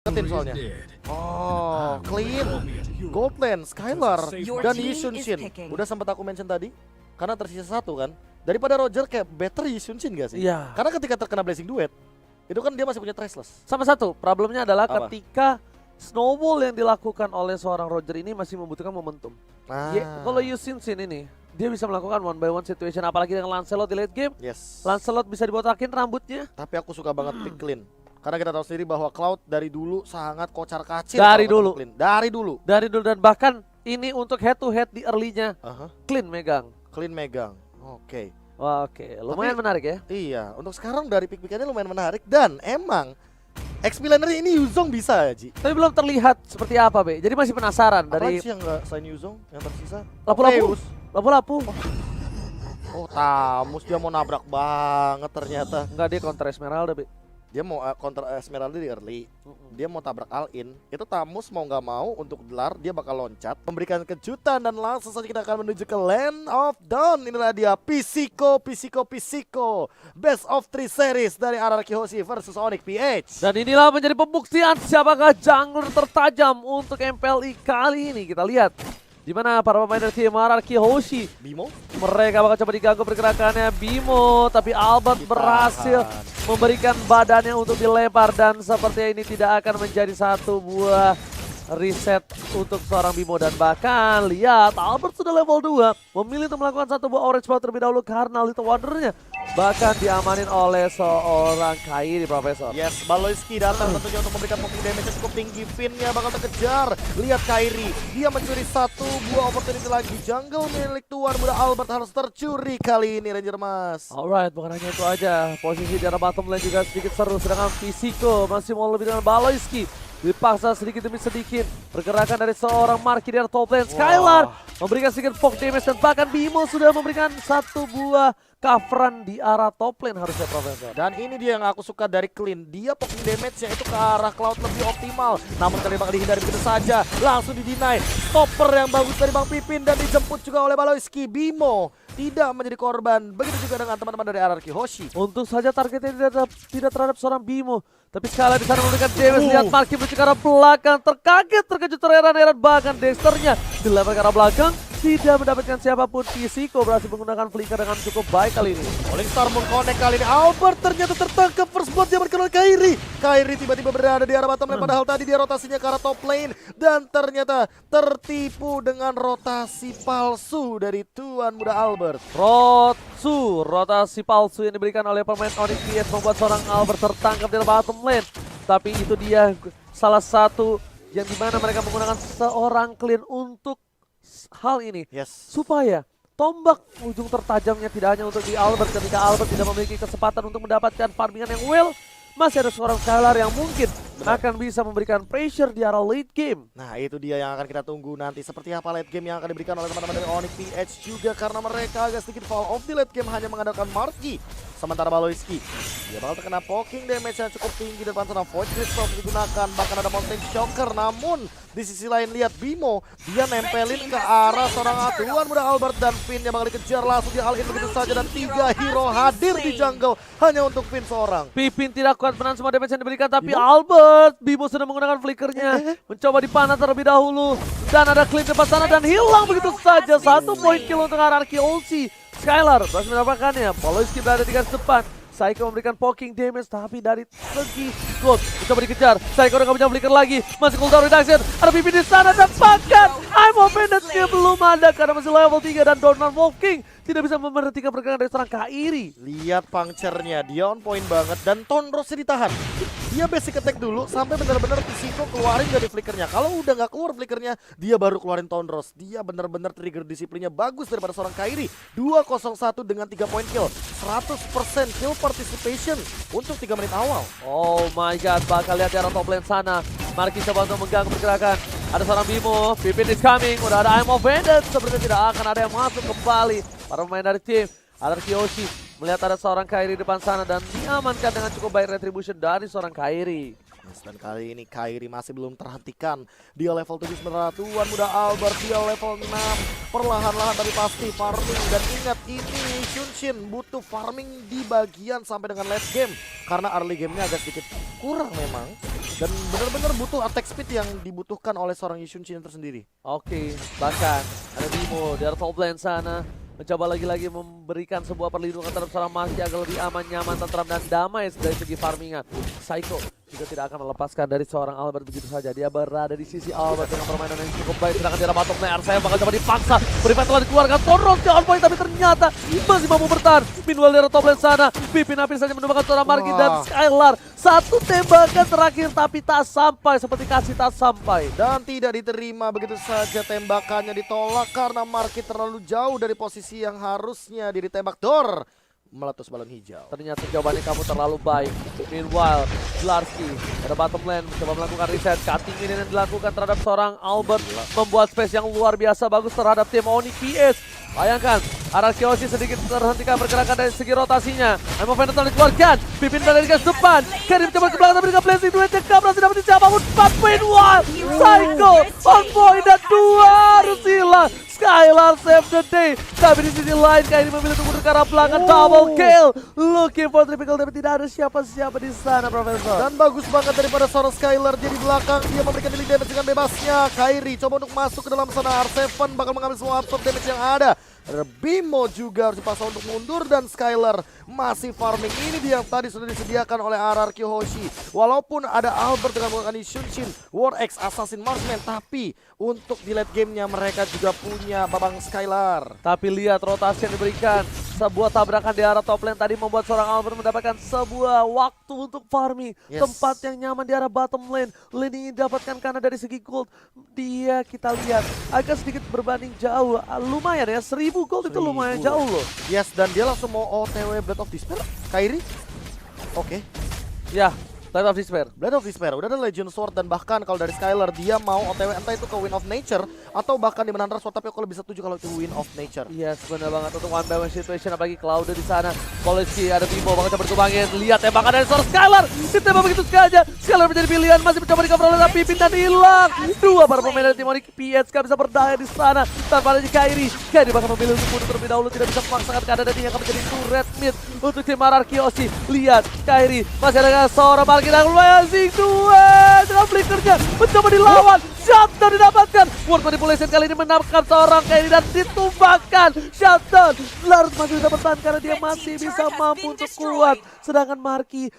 Ketin soalnya. Oh, clean. Goldland, Skylar, dan Yishunshin. Udah sempat aku mention tadi. Karena tersisa satu kan. Daripada Roger kayak better Yishunshin gak sih? Iya. Karena ketika terkena Blazing Duet, itu kan dia masih punya Traceless. Sama satu, problemnya adalah Apa? ketika snowball yang dilakukan oleh seorang Roger ini masih membutuhkan momentum. Kalau Yishunshin ini, dia bisa melakukan one by one situation, apalagi dengan Lancelot di late game. Yes. Lancelot bisa dibotakin rambutnya. Tapi aku suka banget pick clean. Karena kita tahu sendiri bahwa Cloud dari dulu sangat kocar kacir. Dari kalau dulu. clean. Dari dulu. Dari dulu dan bahkan ini untuk head to head di early-nya Aha. clean megang. Clean megang. Oke. Wah, oke, lumayan menarik ya. Iya, untuk sekarang dari pick-pickannya lumayan menarik. Dan emang XP laner ini Yuzong bisa ya, Ji? Tapi belum terlihat seperti apa, Be. Jadi masih penasaran Apaan dari sih yang nggak selain Yuzong yang tersisa? lapu-lapu. Opheus. Lapu-lapu. Oh, Tamus dia mau nabrak banget ternyata. Enggak, dia counter Esmeralda, Be. Dia mau counter Esmeralda di early. Dia mau tabrak all-in. Itu Tamus mau nggak mau untuk gelar dia bakal loncat, memberikan kejutan dan langsung saja kita akan menuju ke Land of Dawn. Inilah dia Pisico. Best of 3 series dari RRQ Hoshi versus Onyx PH. Dan inilah menjadi pembuktian siapakah jungler tertajam untuk MPLI kali ini. Kita lihat di mana para pemain dari tim RRQ Hoshi. Bimo Mereka bakal coba diganggu pergerakannya Bimo, tapi Albert berhasil memberikan badannya untuk dilempar dan sepertinya ini tidak akan menjadi satu buah reset untuk seorang Bimo. Dan bahkan lihat Albert sudah level 2, memilih untuk melakukan satu buah orange ball terlebih dahulu karena Little Wondernya bahkan diamanin oleh seorang Kairi, Profesor. Yes, Baloyski datang tentunya untuk memberikan poking damage yang cukup tinggi. Finn-nya bakal terkejar. Lihat Kairi, dia mencuri satu buah opportunity lagi. Jungle milik tuan muda Albert harus tercuri kali ini, Ranger Mas. Alright, bukan hanya itu aja. Posisi di arah bottom lane juga sedikit seru. Sedangkan Pisico masih mau lebih dengan Baloyski. Dipaksa sedikit demi sedikit. Pergerakan dari seorang Marky di arah top lane. Skylar memberikan sedikit poke damage dan bahkan Bimo sudah memberikan satu buah coveran di arah top lane harusnya, Profesor. Dan ini dia yang aku suka dari Clean. Dia poking damage-nya itu ke arah Cloud lebih optimal. Namun kali bakal dihindari begitu saja. Langsung di-deny. Stopper yang bagus dari Bang Pipin dan dijemput juga oleh Baloyski. Bimo tidak menjadi korban. Begitu juga dengan teman-teman dari RRQ Hoshi. Untung saja targetnya tidak terhadap seorang Bimo. Tapi sekali di sana memberikan damage. Lihat Marky menuju ke arah belakang. Terkejut, terheran-heran. Bahkan Dexternya dilempar ke arah belakang. Tidak mendapatkan siapapun. Pisico berhasil menggunakan flicker dengan cukup baik kali ini. Falling Star mengkonek kali ini. Albert ternyata tertangkap. First blood dia berkenal Kairi. Kairi tiba-tiba berada di arah bottom lane. Padahal tadi dia rotasinya ke arah top lane. Dan ternyata tertipu dengan rotasi palsu dari tuan muda Albert. Rotasi palsu yang diberikan oleh pemain Onyx PH membuat seorang Albert tertangkap di bottom lane. Tapi itu dia salah satu yang dimana mereka menggunakan seorang clean untuk hal ini. Yes. Supaya tombak ujung tertajamnya tidak hanya untuk di Albert. Ketika Albert tidak memiliki kesempatan untuk mendapatkan farmingan yang well, masih ada seorang Skylar yang mungkin akan bisa memberikan pressure di arah late game. Nah, itu dia yang akan kita tunggu nanti. Seperti apa late game yang akan diberikan oleh teman-teman dari Onyx PH juga. Karena mereka agak sedikit fall off di late game hanya mengandalkan Marky. Sementara Baloyski, dia bakal terkena poking damage yang cukup tinggi. Depan sana Void Crystal digunakan. Bahkan ada Mountain Shocker. Namun di sisi lain lihat Bimo, dia nempelin ke arah seorang tuan muda Albert. Dan Finn yang bakal dikejar langsung di all-in begitu saja. Dan 3 hero hadir di jungle hanya untuk Finn seorang. Pipin tidak kuat menahan semua damage yang diberikan. Tapi Albert, Bimo sudah menggunakan flickernya. Mencoba dipanah terlebih dahulu. Dan ada clean depan sana dan hilang begitu saja. 1 point kill untuk RRQ Hoshi. Skylar berhasil mendapatkannya. Baloyski berada di garis depan. Psycho memberikan poking damage tapi dari segi gold mencoba dikejar. Psycho udah gak punya flicker lagi. Masih cooldown reduction. Ada Pipin di sana dan bahkan I'm Offended-nya belum ada karena masih level 3 dan Dornan Walking tidak bisa memberhentikan pergerakan dari seorang Kairi. Lihat puncture-nya, dia on point banget dan Tonrosnya ditahan. Dia basic attack dulu sampai benar-benar Pisico keluarin dari flickernya. Kalau udah nggak keluar flickernya, dia baru keluarin Tonros. Dia benar-benar trigger disiplinnya bagus daripada seorang Kairi. 201 dengan 3 point kill. 100% kill participation untuk 3 menit awal. Oh my god, bakal lihat di arah top lane sana. Marky coba untuk mengganggu pergerakan. Ada seorang Bimo, Pipin is coming. Udah ada I'm Offended, sepertinya tidak akan ada yang masuk kembali. Para pemain dari tim RRQ Hoshi melihat ada seorang Kairi di depan sana dan diamankan dengan cukup baik retribution dari seorang Kairi. Yes, dan kali ini Kairi masih belum terhentikan. Dia level 7 sementara tuan muda Albert dia level 6. Perlahan-lahan tapi pasti farming. Dan ingat ini Shunshin butuh farming di bagian sampai dengan late game. Karena early gamenya agak sedikit kurang memang. Dan benar-benar butuh attack speed yang dibutuhkan oleh seorang Yushun Shin tersendiri. Oke, bahkan ada Bimo dari top lane sana. Mencoba lagi-lagi memberikan sebuah perlindungan terhadap seorang Marky agar lebih aman, nyaman, tentram, dan damai dari segi farmingan. Psycho juga tidak akan melepaskan dari seorang Albert begitu saja. Dia berada di sisi Albert dengan permainan yang cukup baik. Sedangkan di arah bottom lane, saya bakal coba dipaksa. Prevent telah dikeluarkan, Torros ke on point, tapi ternyata masih mampu bertahan. Meanwhile dari top lane sana, Pipin hampir saja menemukan seorang Marky dan Skylar. Satu tembakan terakhir tapi tak sampai, seperti kasih tak sampai. Dan tidak diterima begitu saja, tembakannya ditolak karena Marky terlalu jauh dari posisi yang harusnya diri tembak. Dor meletus balon hijau. Ternyata jawabannya kamu terlalu baik. Meanwhile, Zlarski pada bottom lane mencoba melakukan reset. Cutting ini yang dilakukan terhadap seorang Albert membuat space yang luar biasa bagus terhadap tim Onyx PS. Bayangkan, Araki sedikit terhentikan pergerakan dari segi rotasinya. Emo Venom dikeluarkan, Pipin berada di garis depan. Karim coba ke belakang tapi dengan blessing duet yang berhasil dapetin siapapun. 4.1 Psycho on point dan 2 harus hilang. Skylar save the day. Tapi di sisi lain Kairi memilih untuk mundur ke arah belakang. Double kill. Looking for triple kill tapi tidak ada siapa-siapa di sana, Profesor. Dan bagus banget daripada seorang Skylar. Dia di belakang, dia memberikan dealing damage dengan bebasnya. Kairi coba untuk masuk ke dalam sana. R7 bakal mengambil semua absorb damage yang ada. Bimo juga harus dipaksa untuk mundur dan Skylar masih farming. Ini dia yang tadi sudah disediakan oleh RRQ Hoshi. Walaupun ada Albert dengan menggunakan Shunshin, War X, Assassin, Marksman, tapi untuk di late gamenya mereka juga punya Babang Skylar. Tapi lihat rotasi yang diberikan. Sebuah tabrakan di arah top lane tadi membuat seorang Albert mendapatkan sebuah waktu untuk farming. Yes. Tempat yang nyaman di arah bottom lane. Lane ini didapatkan karena dari segi gold. Dia kita lihat agak sedikit berbanding jauh. Lumayan ya, 1000 gold itu lumayan jauh loh. Yes, dan dia langsung mau OTW Blade of Despair. Kairi. Oke. Ya, Blade of Despair. Blade of Despair, udah ada Legend Sword dan bahkan kalau dari Skylar dia mau OTW entah itu ke Wind of Nature atau bahkan di Menandra Sword, tapi aku lebih setuju kalau itu Wind of Nature. Yes, benar banget untuk one by one situation apalagi Cloud di sana. Polisi ada Bimo bakal coba bertumbangin. Lihat tembakan dari seorang Skylar. Ditembak begitu saja. Skylar menjadi pilihan, masih mencoba di cover oleh Pipin dan hilang. Dua para pemain dari tim Onyx PS gak bisa berdaya di sana. Tanpa adanya Kairi. Kairi bakal memilih untuk mundur terlebih dahulu, tidak bisa memaksakan keadaan dan ini akan menjadi turret mid untuk tim RRQ Hoshi. Lihat Kairi masih ada seorang Marky dan Rising duet dengan flickernya mencoba dilawan. Shutdown didapatkan. World Manipulation kali ini menangkap seorang Kairi dan ditumbangkan. Shutdown. Larut masih bisa bertahan karena dia masih bisa mampu untuk kuat. Sedangkan Marky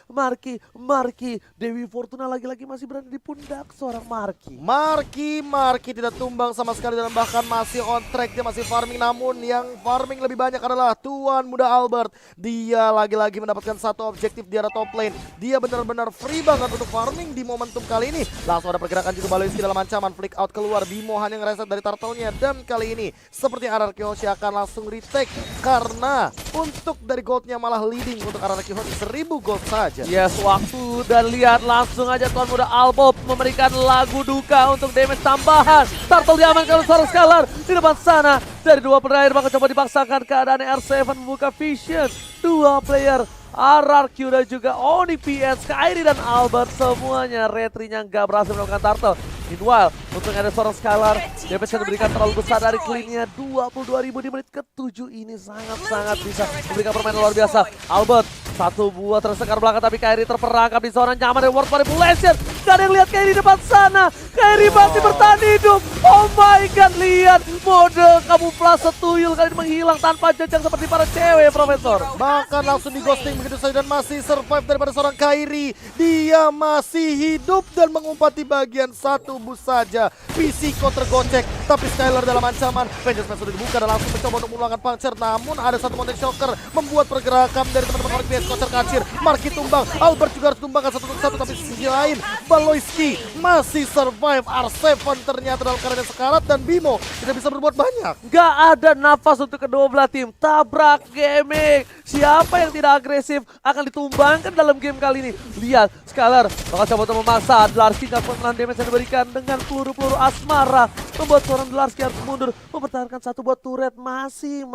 Dewi Fortuna lagi-lagi masih berada di pundak seorang Marky. Marky tidak tumbang sama sekali dan bahkan masih on track, dia masih farming, namun yang farming lebih banyak adalah Tuan Muda Albert. Dia lagi-lagi mendapatkan satu objektif di arah top lane. Dia benar-benar free banget untuk farming di momentum kali ini. Langsung ada pergerakan juga Baloiski dalam ancaman, flick out keluar, Bimo hanya ngereset dari turtle-nya dan kali ini seperti RRQ Hoshi akan langsung retake karena untuk dari goldnya malah leading untuk RRQ Hoshi 1000 gold saja. Yes, waktu dan lihat langsung aja Tuan Muda Albert memberikan lagu duka untuk damage tambahan. Turtle diamankan oleh seorang Skylar di depan sana. Dari dua player bakal coba dipaksakan keadaan R7 membuka vision. Dua player RRQ dan juga Onyx PS, Kairi dan Albert semuanya retrinya nggak berhasil melakukan turtle. Meanwhile, untuk ada seorang Skylar, damage yang diberikan terlalu besar dari clean-nya 22.000 di menit ke-7 ini sangat-sangat bisa memberikan permainan luar biasa. Albert, satu buah tersekar belakang tapi Kairi terperangkap di zona nyaman dari World Manipulation. Gak ada yang lihat Kairi di depan sana. Kairi masih bertahan hidup. Oh my god, lihat mode kamuflase tuyul kali ini menghilang tanpa jejak seperti para cewek, Profesor. Bahkan langsung di ghosting begitu saja dan masih survive daripada seorang Kairi. Dia masih hidup dan mengumpat di bagian satu bus saja. Pisiko tergocek tapi Skylar dalam ancaman. Vengeance Smash sudah dibuka dan langsung mencoba untuk mengulangkan puncher, namun ada satu Mountain Shocker membuat pergerakan dari teman-teman Onyx PS. Kocer kacir, Marky tumbang, Albert juga harus tumbangkan satu-satu, tapi di sisi lain Baloiski masih survive. R7 ternyata dalam keadaan yang sekarat dan Bimo tidak bisa berbuat banyak. Gak ada nafas untuk kedua belah tim. Tabrak gaming. Siapa yang tidak agresif akan ditumbangkan dalam game kali ini. Lihat, Skylar bakal coba untuk memaksa. Dlarski gak kuat menahan damage yang diberikan dengan peluru-peluru asmara. Membuat seorang Dlarski harus mundur. Mempertahankan satu buat turret. Masih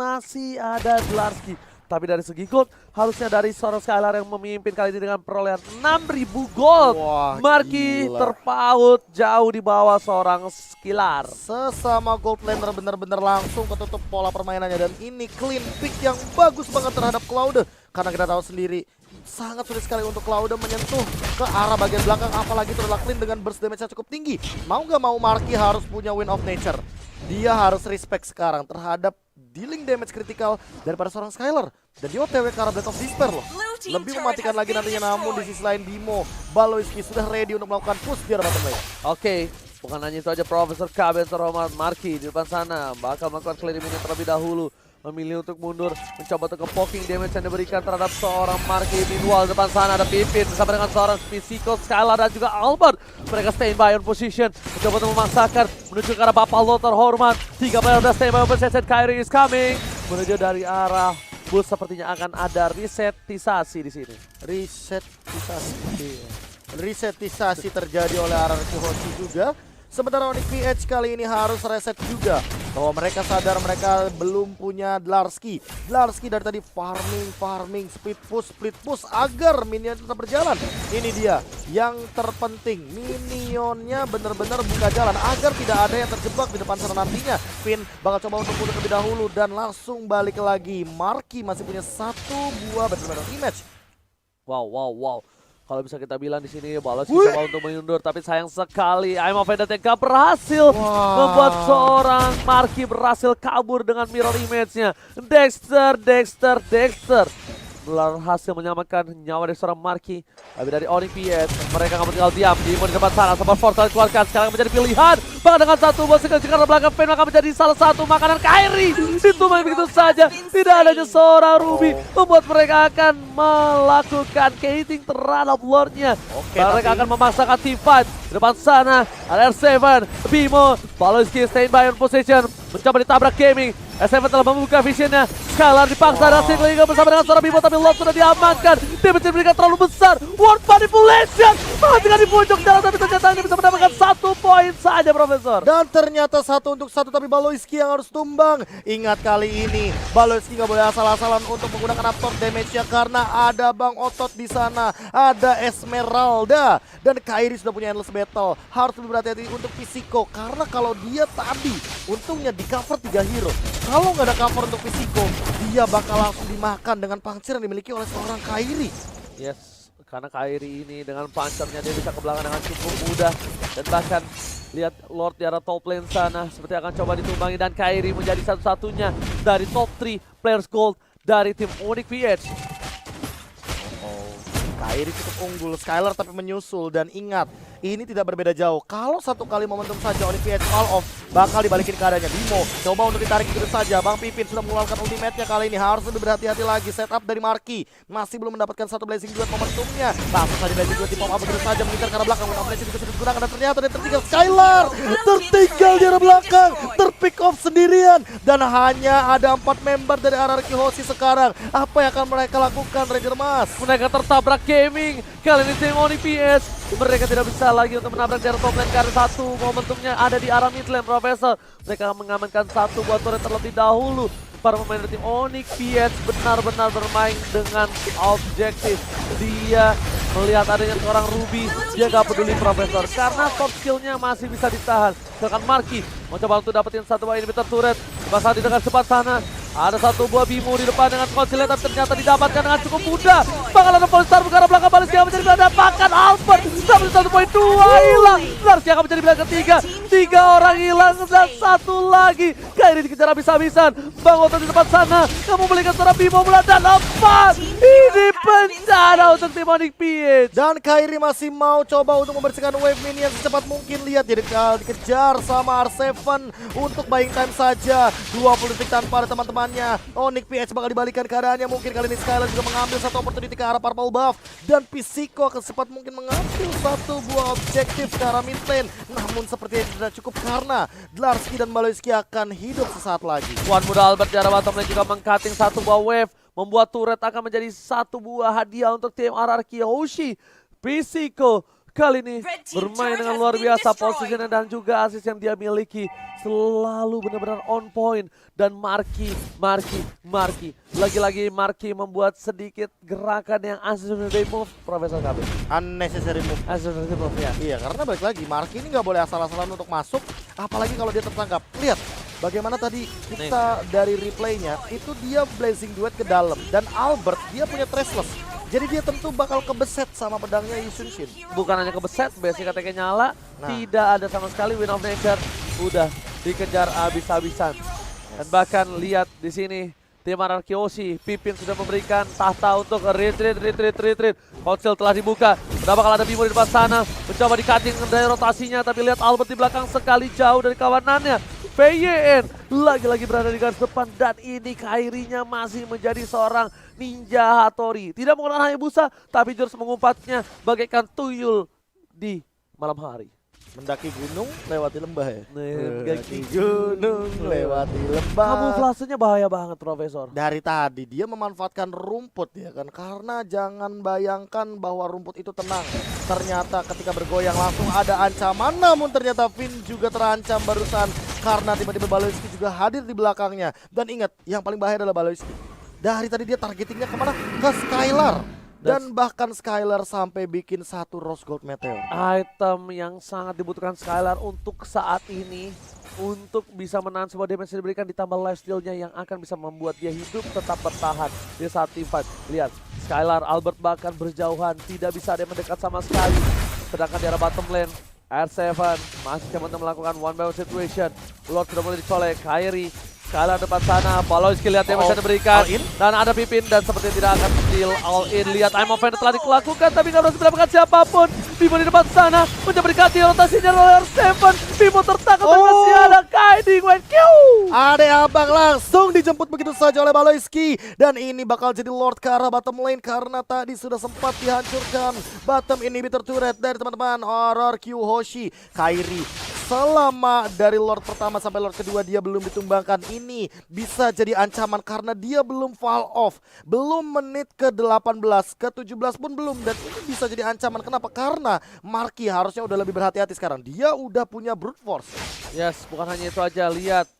ada Dlarski. Tapi dari segi gold, harusnya dari seorang Skylar yang memimpin kali ini dengan perolehan 6.000 gold. Wah, Marky gila. terpaut jauh di bawah seorang Skylar. Sesama gold laner benar-benar langsung ketutup pola permainannya dan ini clean pick yang bagus banget terhadap Cloud. Karena kita tahu sendiri sangat sulit sekali untuk Cloud menyentuh ke arah bagian belakang, apalagi itu adalah Clean dengan burst damage yang cukup tinggi. Mau nggak mau Marky harus punya Wind of Nature. Dia harus respect sekarang terhadap dealing damage kritikal daripada seorang Skylar. Dan dia OTW ke arah Blade of Despair loh. Lebih mematikan lagi nantinya, namun di sisi lain Bimo, Baloyski sudah ready untuk melakukan push di arah bottom lane. Oke, bukan hanya itu aja, Profesor KB terhormat Marky di depan sana bakal melakukan clear minion terlebih dahulu. Memilih untuk mundur, mencoba untuk poking damage yang diberikan terhadap seorang Marky. Meanwhile depan sana ada Pipin bersama dengan seorang Physical, Skylar dan juga Albert. Mereka stay by on position, mencoba untuk memaksakan menuju ke arah Bapak Lo terhormat. 3 player udah stay by on position, Kyrie is coming. Menuju dari arah bus, sepertinya akan ada resetisasi di sini. Resetisasi terjadi oleh RRQ Hoshi juga. Sementara Onyx PH kali ini harus reset juga. Bahwa mereka sadar mereka belum punya Dlarsky. Dlarsky dari tadi farming, split push agar minion tetap berjalan. Ini dia yang terpenting. Minionnya benar-benar buka jalan agar tidak ada yang terjebak di depan sana nantinya. Finn bakal coba untuk mundur terlebih dahulu dan langsung balik lagi. Marky masih punya 1 buah benar-benar rematch. Wow. Kalau bisa kita bilang di sini Baloyski coba untuk mengundur, tapi sayang sekali I'm Offended yang gak berhasil membuat seorang Marky berhasil kabur dengan mirror image-nya. Dexter berhasil menyelamatkan nyawa dari seorang Marky. Tapi dari Onyx PH mereka nggak tinggal diam. Di depan sana support portal dikeluarkan, sekarang menjadi pilihan. Bahkan dengan satu bos karena belakang Fen akan menjadi salah satu makanan Kyrie. Ditumbang begitu saja. Tidak adanya seorang Ruby membuat mereka akan melakukan gating terhadap Lordnya. Mereka akan memaksakan team fight. Di depan sana ada R7, Bimo, Baloyski stay by on position, mencoba ditabrak Gaming. S7 telah membuka visionnya. Skylar dipaksa dan single eagle bersama dengan seorang Bimo, tapi Lord sudah diamankan. Damage diberikan terlalu besar. World manipulation menghasilkan di pojok jalan, tapi ternyata ini bisa mendapatkan 1 poin saja, Profesor. Dan ternyata 1 untuk 1, tapi Baloyski yang harus tumbang. Ingat kali ini Baloyski nggak boleh asal-asalan untuk menggunakan absorb damage-nya karena ada Bang Otot di sana, ada Esmeralda dan Kyrie sudah punya endless battle. Harus lebih berhati-hati untuk Physico karena kalau dia tadi untungnya di cover 3 hero. Kalau nggak ada cover untuk Physico, dia bakal langsung dimakan dengan pancir yang dimiliki oleh seorang Kyrie. Yes, karena Kyrie ini dengan pancernya dia bisa ke belakang dengan cukup mudah. Dan bahkan lihat Lord di arah top lane sana seperti akan coba ditumbangi, dan Kyrie menjadi satu-satunya dari top 3 players gold dari tim Onyx PH. Kyrie cukup unggul, Skylar tapi menyusul, dan ingat ini tidak berbeda jauh. Kalau 1 kali momentum saja Onyx PH all off, bakal dibalikin keadaannya. Bimo coba untuk ditarik begitu saja. Bang Pipin sudah mengeluarkan ultimate-nya kali ini, harus lebih berhati-hati lagi. Setup dari Marky masih belum mendapatkan 1 blazing duet momentumnya. Langsung saja blazing duet di pop up begitu saja, mengincar ke arah belakang. Ultimate juga sudah digunakan dan ternyata dia tertinggal. Skylar tertinggal di arah belakang, terpick off sendirian, dan hanya ada 4 member dari RRQ Hoshi sekarang. Apa yang akan mereka lakukan, Ranger Mas? Mereka tertabrak Gaming. Kali ini tim Onyx PH mereka tidak bisa lagi untuk menabrak dari top lane karena 1 momentumnya ada di arah mid lane, Profesor. Mereka mengamankan 1 buat turret terlebih dahulu. Para pemain dari tim Onyx PH benar-benar bermain dengan objektif. Dia melihat adanya seorang Ruby, dia gak peduli, Profesor, karena top skillnya masih bisa ditahan. Sedangkan Marky mau coba untuk dapetin 1 buah inhibitor turret. Bahkan di dekat cepat sana ada 1 buah Bimo di depan dengan Conciliate, tapi ternyata didapatkan dengan cukup mudah. Bakal ada Polestar buka arah belakang, Baloyski akan menjadi pilihan, bahkan Albert dapat 1.2 hilang. Dlarsky akan menjadi pilihan ketiga. 3 orang hilang dan 1 lagi. Kyrie dikejar habis-habisan. Bang Otot di depan sana, kamu belikan seorang Bimo dan 4. Ini bencana untuk tim Onyx PH. Dan Kyrie masih mau coba untuk membersihkan wave minion secepat mungkin. Lihat dia dikejar sama R7 untuk buying time saja. 20 detik tanpa ada teman-temannya. Onyx PH bakal dibalikan keadaannya. Mungkin kali ini Skylar juga mengambil 1 opportunity ke arah purple buff. Dan Physico akan secepat mungkin mengambil 1 buah objektif ke arah mid lane. Namun sepertinya tidak cukup karena Dlarsky dan Baloyski akan hidup sesaat lagi. Tuan muda Albert di arah bottom lane juga meng-cutting 1 buah wave. Membuat turret akan menjadi 1 buah hadiah untuk tim RRQ Hoshi. Physico kali ini bermain dengan luar biasa, posisinya dan juga assist yang dia miliki selalu benar-benar on point. Dan Marky lagi-lagi Marky membuat sedikit gerakan yang unnecessary move, Profesor KB. Unnecessary move. Unnecessary move ya. Iya, karena balik lagi Marky ini nggak boleh asal-asalan untuk masuk, apalagi kalau dia tertangkap. Lihat bagaimana tadi kita dari replaynya itu dia blazing duet ke dalam, dan Albert dia punya Trestless. Jadi dia tentu bakal kebeset sama pedangnya Yusun Shin. Bukan hanya kebeset, basic attack nyala, Nah. tidak ada sama sekali Wind of Nature, udah dikejar abis-abisan. Dan bahkan lihat di sini tim Anarchy OC, Pipin sudah memberikan tahta untuk retreat. Konsel telah dibuka, udah bakal ada Bimo di depan sana, mencoba di-cutting dari rotasinya, tapi lihat Albert di belakang sekali jauh dari kawanannya. VYN lagi-lagi berada di garis depan dan ini Kairinya masih menjadi seorang ninja Hattori. Tidak menggunakan Hayabusa, tapi jurus mengumpatnya bagaikan tuyul di malam hari. Mendaki gunung, lewati lembah ya? Mendaki gunung, lewati lembah. Kamuflasenya bahaya banget, Profesor. Dari tadi dia memanfaatkan rumput ya kan. Karena jangan bayangkan bahwa rumput itu tenang. Ternyata ketika bergoyang langsung ada ancaman. Namun ternyata Finn juga terancam barusan. Karena tiba-tiba Baloyski juga hadir di belakangnya. Dan ingat, yang paling bahaya adalah Baloyski. Dari tadi dia targetingnya kemana? Ke Skylar. Dan bahkan Skylar sampai bikin satu Rose Gold Meteor. Item yang sangat dibutuhkan Skylar untuk saat ini, untuk bisa menahan sebuah damage yang diberikan, ditambah lifesteal-nya yang akan bisa membuat dia hidup tetap bertahan di saat teamfight. Lihat, Skylar, Albert bahkan berjauhan, tidak bisa ada yang mendekat sama sekali. Sedangkan di arah bottom lane, R7 masih coba melakukan one by one situation. Lord sudah mulai dicolek, Kairi Skylar depan sana, Baloyski lihat yang bisa diberikan, dan ada Pipin dan sepertinya tidak akan deal all in. Lihat I'm Offender telah dilakukan tapi nggak berhasil mendapatkan siapapun. Bimo di depan sana mencoba dikati rotasinya oleh R7. Bimo tertangkap dan masih ada Kaiding Wen Q. Ade abang langsung dijemput begitu saja oleh Baloyski. Dan ini bakal jadi Lord ke arah bottom lane karena tadi sudah sempat dihancurkan bottom inhibitor turret dari teman-teman RRQ Hoshi. Kairi selama dari Lord pertama sampai Lord kedua dia belum ditumbangkan. Ini bisa jadi ancaman karena dia belum fall off. Belum menit ke-18, ke-17 pun belum. Dan ini bisa jadi ancaman. Kenapa? Karena Marky harusnya udah lebih berhati-hati sekarang. Dia udah punya brute force. Yes, bukan hanya itu aja. Lihat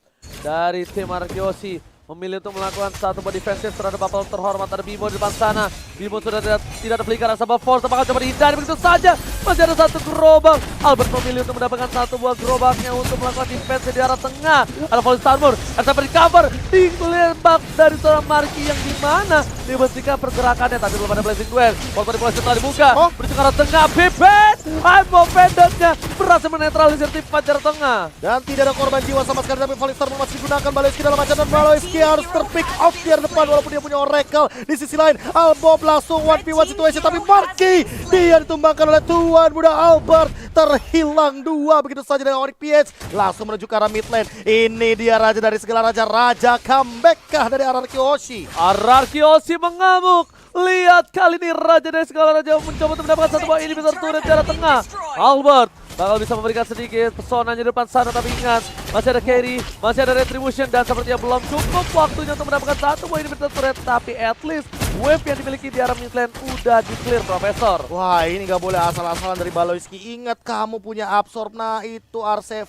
dari tim Anarchy OC memilih untuk melakukan satu buah defensif terhadap Bubble terhormat. Ada Bimo di depan sana. Bimo sudah tidak ada pelika rasa force, bakal coba dihindari begitu saja. Masih ada satu gerobak. Albert memilih untuk mendapatkan satu buah gerobaknya untuk melakukan defense di arah tengah. Ada Volley Starmur, ada recover, ditembak dari seorang Marky yang dimana dibentikan pergerakannya, tapi belum ada Blazing Duel. Ball manipulasi telah dibuka, menuju ke arah tengah. Pipet, I'm Offender-nya berhasil menetralisir tim Fajar tengah. Dan tidak ada korban jiwa sama sekali, tapi Volley Starmur masih digunakan. Baloyski dalam ancaman, dan Baloyski harus terpick off di arah depan walaupun dia punya Oracle. Di sisi lain Albob langsung 1v1 situation, tapi Marky dia ditumbangkan oleh tuan muda Albert. Terhilang dua begitu saja dari Onyx PH. Langsung menuju ke arah mid lane. Ini dia raja dari segala raja. Raja comeback kah dari Anarchy OC? Anarchy OC mengamuk. Lihat kali ini raja dari segala raja mencoba untuk mendapatkan satu buah inhibitor turret di arah tengah. Albert bakal bisa memberikan sedikit pesonanya di depan sana, tapi ingat masih ada carry, masih ada retribution, dan sepertinya belum cukup waktunya untuk mendapatkan satu buah inhibitor turret. Tapi at least wave yang dimiliki di arah mid lane udah di clear, Profesor. Wah, ini gak boleh asal-asalan dari Baloyski. Ingat kamu punya absorb. Nah itu R7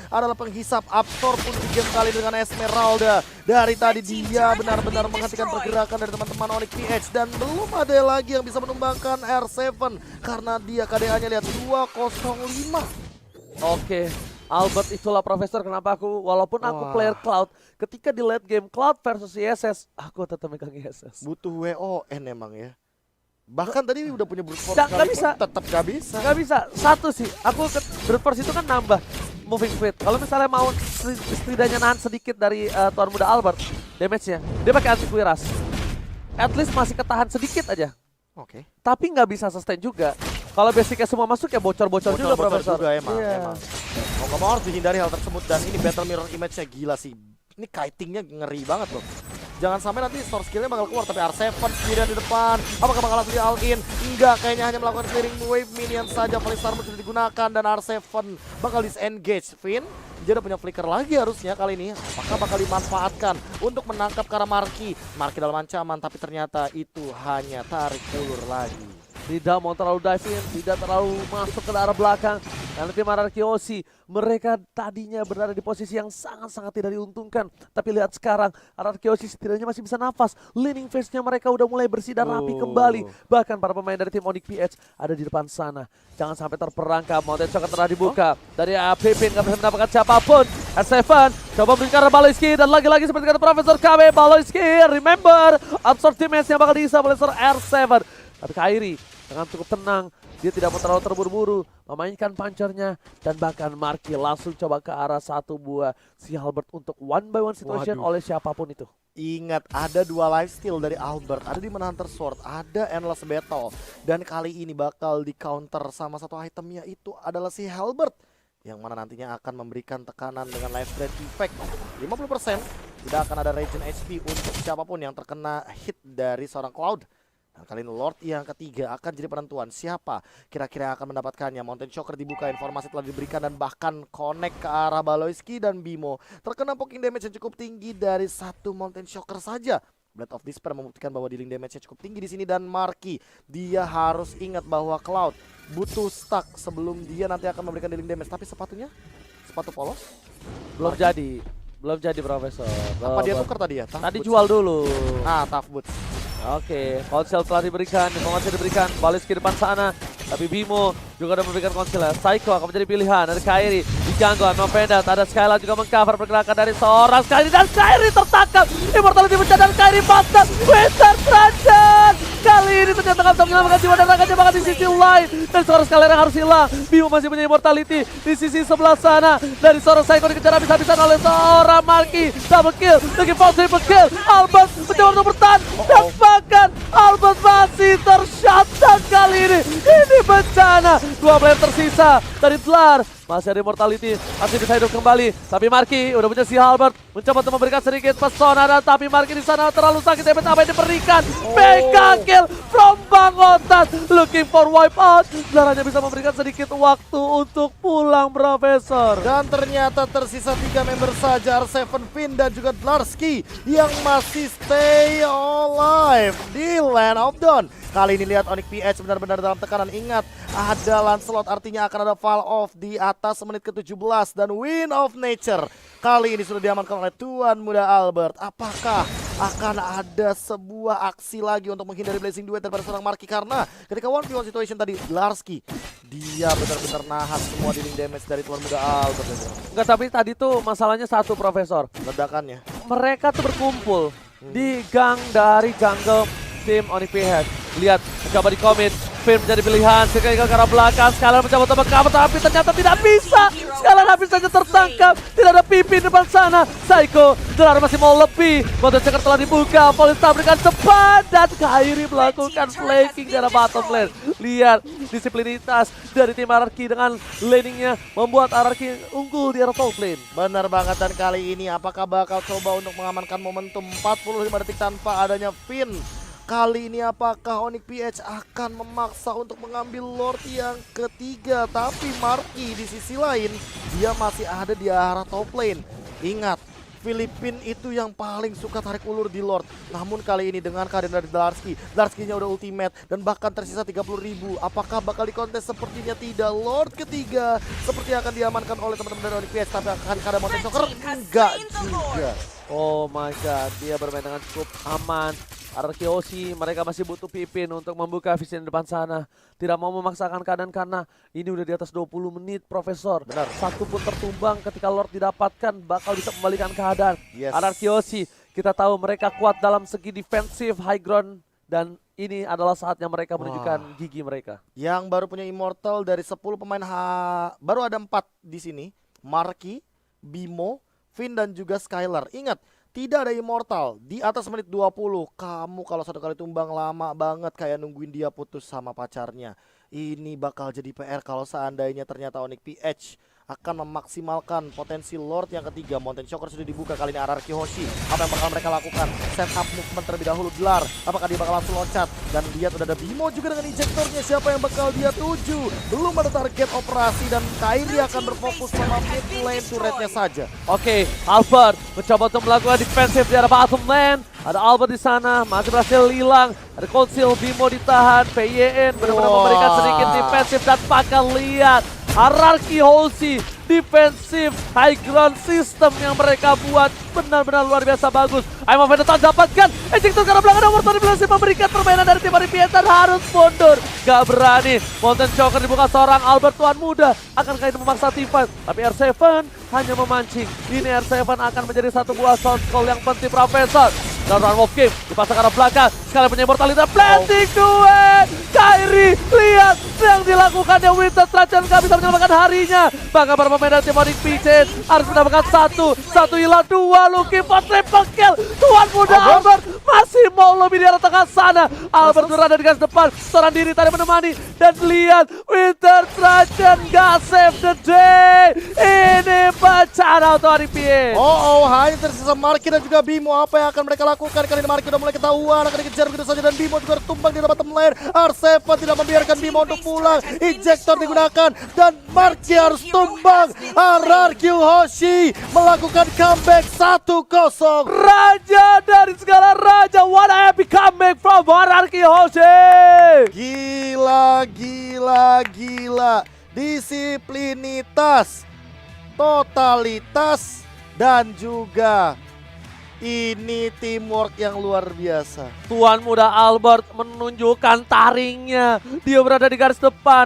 adalah penghisap absorb untuk game kali dengan Esmeralda. Dari tadi dia benar-benar menghentikan pergerakan dari teman-teman Onyx PH. Dan belum ada lagi yang bisa menumbangkan R7 karena dia KDA-nya lihat 205. Oke, Albert itulah Profesor kenapa walaupun aku player Cloud, ketika di late game Cloud versus ISS, aku tetap megang ISS. Butuh WON emang ya. Bahkan tadi udah punya brute force Nggak bisa. tetap gak bisa. Gak bisa, satu sih, aku brute force itu kan nambah moving speed. Kalau misalnya mau setidaknya nahan sedikit dari tuan muda Albert, damage-nya, dia pakai anti kuiras. At least masih ketahan sedikit aja. Oke. Tapi nggak bisa sustain juga. Kalau basicnya semua masuk ya bocor-bocor juga, Profesor. Juga emang, Iya. emang. Mau gak mau harus dihindari hal tersebut. Dan ini battle mirror image-nya gila sih. Ini kitingnya ngeri banget loh. Jangan sampai nanti source skill-nya bakal keluar, tapi R7 sendirian di depan. Apakah bakal langsung di all in? Enggak, kayaknya hanya melakukan clearing wave minion saja. Volley Starmur sudah digunakan dan R7 bakal disengage. Finn, dia udah punya flicker lagi harusnya kali ini. Apakah bakal dimanfaatkan untuk menangkap ke arah Marky? Marky dalam ancaman, tapi ternyata itu hanya tarik ulur lagi. Tidak mau terlalu dive in, tidak terlalu masuk ke arah belakang. Karena tim Anarchy OC, mereka tadinya berada di posisi yang sangat-sangat tidak diuntungkan. Tapi lihat sekarang, Anarchy OC setidaknya masih bisa nafas. Leaning phase-nya mereka udah mulai bersih dan rapi kembali. Bahkan para pemain dari tim Onyx PH ada di depan sana. Jangan sampai terperangkap, Mountain Shock telah dibuka. Dari Pipin gak bisa mendapatkan siapapun. R7 coba memberikan Baloyski, dan lagi-lagi seperti kata Profesor KB, Baloyski, remember, absorb damage yang bakal diisa oleh R7. Tapi Kairi dengan cukup tenang, dia tidak mau terlalu terburu-buru, memainkan punchernya, dan bahkan Marky langsung coba ke arah satu buah si Albert untuk one by one situation oleh siapapun itu. Ingat, ada 2 lifesteal dari Albert, ada Demon Hunter Sword, ada Endless Battle. Dan kali ini bakal di counter sama satu itemnya, itu adalah si Halbert, yang mana nantinya akan memberikan tekanan dengan life drain effect 50%. Tidak akan ada regen HP untuk siapapun yang terkena hit dari seorang Cloud. Dan kali ini Lord yang ketiga akan jadi penentuan siapa kira-kira yang akan mendapatkannya. Mountain Shocker dibuka, informasi telah diberikan dan bahkan connect ke arah Baloyski dan Bimo. Terkena poking damage yang cukup tinggi dari satu Mountain Shocker saja. Blade of Despair membuktikan bahwa dealing damage-nya cukup tinggi di sini, dan Marky dia harus ingat bahwa Cloud butuh stuck sebelum dia nanti akan memberikan dealing damage. Tapi sepatunya, sepatu polos Belum jadi. Belum jadi Profesor. apa dia tukar tadi ya? Tadi jual dulu. Tough boots. Oke, konsel telah diberikan, informasi diberikan, Baloyski depan sana. Tapi Bimo juga udah memberikan konsel. Psycho akan menjadi pilihan dari Kairi. Diganggu sama Pendat, ada Skyla juga mengcover pergerakan dari seorang Kairi, dan Kairi tertangkap. Immortality pecah dan Kairi patah. Wizard Rajan kali ini ternyata nggak bisa menyelamatkan jiwa dan raganya bahkan di sisi lain. Dan seorang Skyla harus hilang. Bimo masih punya Immortality di sisi sebelah sana. Dari seorang Psycho dikejar habis-habisan oleh seorang Marky. Double kill, lagi fall triple kill. Albert mencoba untuk bertahan. Dan bahkan Albert masih tershutdown kali ini. Ini bencana. 2 player tersisa dari Dlar. Masih ada Immortality, masih bisa hidup kembali. Tapi Marky udah punya si Albert, mencoba untuk memberikan sedikit pesona, dan tapi Marky di sana terlalu sakit. Damage apa yang diberikan? Mega kill from Bang Otas, looking for wipe out. Dlar hanya bisa memberikan sedikit waktu untuk pulang, Profesor. Dan ternyata tersisa 3 member saja, R7 Finn dan juga Dlarski yang masih stay alive di Land of Dawn. Kali ini lihat Onyx PH benar-benar dalam tekanan. Ingat, ada Lancelot, artinya akan ada Fall Off di atas menit ke-17. Dan Wind of Nature kali ini sudah diamankan oleh Tuan Muda Albert. Apakah akan ada sebuah aksi lagi untuk menghindari Blazing Duet daripada seorang Marky? Karena ketika 1v1 situation tadi, Dlarski dia benar-benar nahan semua dealing damage dari Tuan Muda Albert. Enggak, tapi tadi tuh masalahnya satu, Profesor. Ledakannya. Mereka tuh berkumpul di gang dari jungle tim Onyx PH. Lihat, mencoba di commit. Finn menjadi pilihan, sekali ke arah belakang. Skylar mencoba untuk cover, tapi ternyata tidak bisa. Skylar habis saja tertangkap. Tidak ada pimpin depan sana. Psycho, Dlar masih mau lebih. Mountain Shocker telah dibuka. Polista berikan cepat, dan Kairi melakukan flanking dari bottom lane. Lihat, disiplinitas dari tim Ararki dengan laningnya membuat Ararki unggul di arah top lane. Benar banget, dan kali ini apakah bakal coba untuk mengamankan momentum 45 detik tanpa adanya Finn? Kali ini apakah Onyx PH akan memaksa untuk mengambil Lord yang ketiga? Tapi Marky di sisi lain, dia masih ada di arah top lane. Ingat, Filipin itu yang paling suka tarik ulur di Lord. Namun kali ini dengan kehadiran dari Dlarski, Dlarski-nya udah ultimate dan bahkan tersisa 30.000. Apakah bakal dikontes? Sepertinya tidak. Lord ketiga seperti akan diamankan oleh teman-teman dari Onyx PH, tapi akan ada Mountain Shocker? Enggak juga. Oh my god, dia bermain dengan cukup aman. Arkeosi, mereka masih butuh Pipin untuk membuka vision depan sana. Tidak mau memaksakan keadaan karena ini udah di atas 20 menit, Profesor. Benar. Satu pun tertumbang ketika Lord didapatkan bakal bisa membalikan keadaan. Yes. Arkeosi, kita tahu mereka kuat dalam segi defensif, high ground, dan ini adalah saatnya mereka menunjukkan gigi mereka. Yang baru punya Immortal dari 10 pemain baru ada 4 di sini. Marky, Bimo, Finn dan juga Skylar. Ingat, tidak ada Immortal di atas menit 20. Kamu kalau satu kali tumbang lama banget, kayak nungguin dia putus sama pacarnya. Ini bakal jadi PR kalau seandainya ternyata Onyx PH akan memaksimalkan potensi Lord yang ketiga. Mountain Shocker sudah dibuka, kali ini Ararki Hoshi. Apa yang bakal mereka lakukan? Set up movement terlebih dahulu Dlar. Apakah dia bakal langsung loncat? Dan lihat udah ada Bimo juga dengan injektornya. Siapa yang bakal dia tuju? Belum ada target operasi, dan Kairi akan berfokus sama mid lane turretnya saja. Oke, Albert mencoba untuk melakukan defensif di arah bottom lane. Ada Albert di sana, masih berhasil hilang. Ada Cold Seal, Bimo ditahan. PYN benar-benar memberikan sedikit defensif, dan pakai lihat Ararki Hoshi, defensif high ground system yang mereka buat benar-benar luar biasa bagus. I'm of Vendetta dapatkan ejector ke arah belakang, dan Mortal berhasil memberikan permainan dari tim Onyx PH, harus mundur. Gak berani. Mountain Shocker dibuka seorang Albert Tuan Muda. Akankah ini memaksa tim fight? Tapi R7 hanya memancing. Ini R7 akan menjadi satu buah sound call yang penting, Profesor. Dan run of game dipasang ke arah belakang. Sekali punya Immortality planting duet. Kairi, lihat yang dilakukannya Winter Trajan gak bisa menyelamatkan harinya. Bahkan para pemain dari tim Onyx Peaches harus mendapatkan satu hilang, 2 Lucky for triple kill. Tuan muda Albert masih mau lebih di arah tengah sana. Albert berada di garis depan, seorang diri tadi menemani. Dan lihat Winter Trajan gak save the day. Ini bencana untuk Onyx Peaches. Hanya tersisa Marky dan juga Bimo. Apa yang akan mereka lakukan? Kali ini Marky udah mulai ketahuan, akan dikejar begitu saja dan Bimo juga tumbang di bottom lane. R7 tidak membiarkan Bimo untuk pulang. Injektor digunakan dan Marky harus tumbang. RRQ Hoshi melakukan comeback 1-0. Raja dari segala raja, what a epic comeback from RRQ Hoshi. Gila. Disiplinitas, totalitas, dan juga ini teamwork yang luar biasa. Tuan muda Albert menunjukkan taringnya. Dia berada di garis depan.